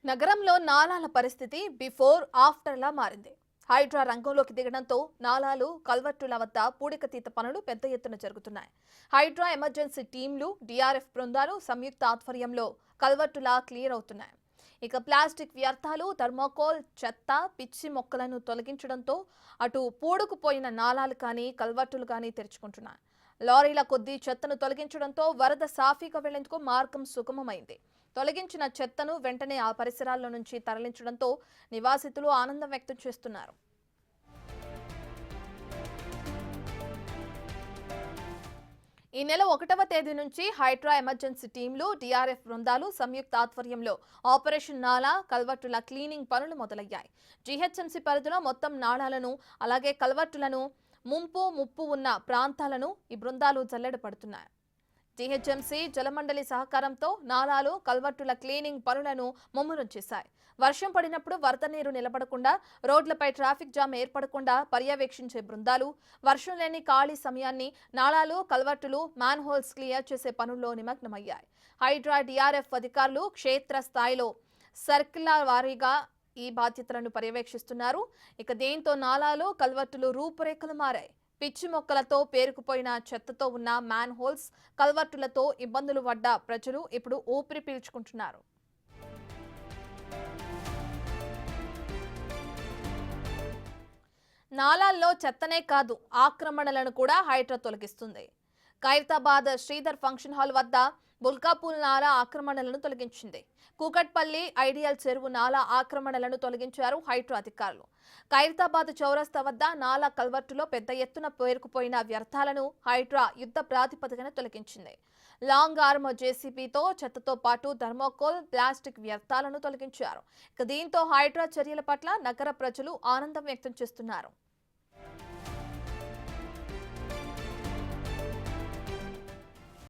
నగరంలో నాలాల పరిస్థితి బిఫోర్ ఆఫ్టర్లా మారింది. హైడ్రా రంగంలోకి దిగడంతో నాలాలు, కల్వర్టుల వద్ద పూడికతీత పనులు పెద్ద ఎత్తున జరుగుతున్నాయి. హైడ్రా ఎమర్జెన్సీ టీంలు, డిఆర్ఎఫ్ బృందాలు సంయుక్త ఆధ్వర్యంలో కల్వర్టులా క్లియర్ అవుతున్నాయి. ఇక ప్లాస్టిక్ వ్యర్థాలు, థర్మోకోల్, చెత్త, పిచ్చి మొక్కలను తొలగించడంతో అటు పూడుకుపోయిన నాలాలు కానీ, కల్వర్టులు కానీ తెరుచుకుంటున్నాయి. లారీల కొద్దీ చెత్తను తొలగించడంతో వరద సాఫీగా వెళ్లేందుకు మార్గం సుగమమైంది. తొలగించిన చెత్తను వెంటనే ఆ పరిసరాల్లో నుంచి తరలించడంతో నివాసితులు ఆనందం వ్యక్తం చేస్తున్నారు. ఈ నెల 1వ తేదీ నుంచి హైడ్రా ఎమర్జెన్సీ టీంలు, డిఆర్ఎఫ్ బృందాలు సంయుక్త ఆధ్వర్యంలో ఆపరేషన్ నాలా, కల్వర్టుల క్లీనింగ్ పనులు మొదలయ్యాయి. జీహెచ్ఎంసీ పరిధిలో మొత్తం నాళాలను, అలాగే కల్వర్టులను, ముప్పు ఉన్న ప్రాంతాలను ఈ బృందాలు జల్లెడ పడుతున్నాయి. జీహెచ్ఎంసీ, జలమండలి సహకారంతో నాలాలు, కల్వర్టుల క్లీనింగ్ పనులను ముమ్మరం చేశాయి. వర్షం పడినప్పుడు వరద నీరు నిలబడకుండా, రోడ్లపై ట్రాఫిక్ జామ్ ఏర్పడకుండా పర్యవేక్షించే బృందాలు వర్షం లేని ఖాళీ సమయాన్ని నాలాలు, కల్వర్టులు, మ్యాన్ హోల్స్ క్లియర్ చేసే పనుల్లో నిమగ్నమయ్యాయి. హైడ్రా, డిఆర్ఎఫ్ అధికారులు క్షేత్ర స్థాయిలో సర్కిల్ వారీగా ఈ బాధ్యతలను పర్యవేక్షిస్తున్నారు. ఇక దీంతో నాలాలు, కల్వర్టులు రూపురేఖలు మారాయి. పిచ్చి మొక్కలతో పేరుకుపోయిన చెత్తతో ఉన్న మ్యాన్ హోల్స్, కల్వర్టులతో ఇబ్బందులు పడ్డ ప్రజలు ఇప్పుడు ఊపిరి పీల్చుకుంటున్నారు. నాలాల్లో చెత్తనే కాదు, ఆక్రమణలను కూడా హైడ్రా తొలగిస్తుంది. ఖైరతాబాద్ శ్రీధర్ ఫంక్షన్ హాల్ వద్ద బుల్కాపూల్ నాలా ఆక్రమణలను తొలగించింది. కూకట్పల్లి ఐడియల్ చెరువు నాలా ఆక్రమణలను తొలగించారు హైడ్రా అధికారులు. ఖైరతాబాద్ చౌరస్తా వద్ద నాలా కల్వర్టులో పెద్ద ఎత్తున పేరుకుపోయిన వ్యర్థాలను హైడ్రా యుద్ధ ప్రాతిపదికన తొలగించింది. లాంగ్ ఆర్మ్ జేసీబీతో చెత్తతో పాటు థర్మోకోల్, ప్లాస్టిక్ వ్యర్థాలను తొలగించారు. దీంతో హైడ్రా చర్యల పట్ల నగర ప్రజలు ఆనందం వ్యక్తం చేస్తున్నారు.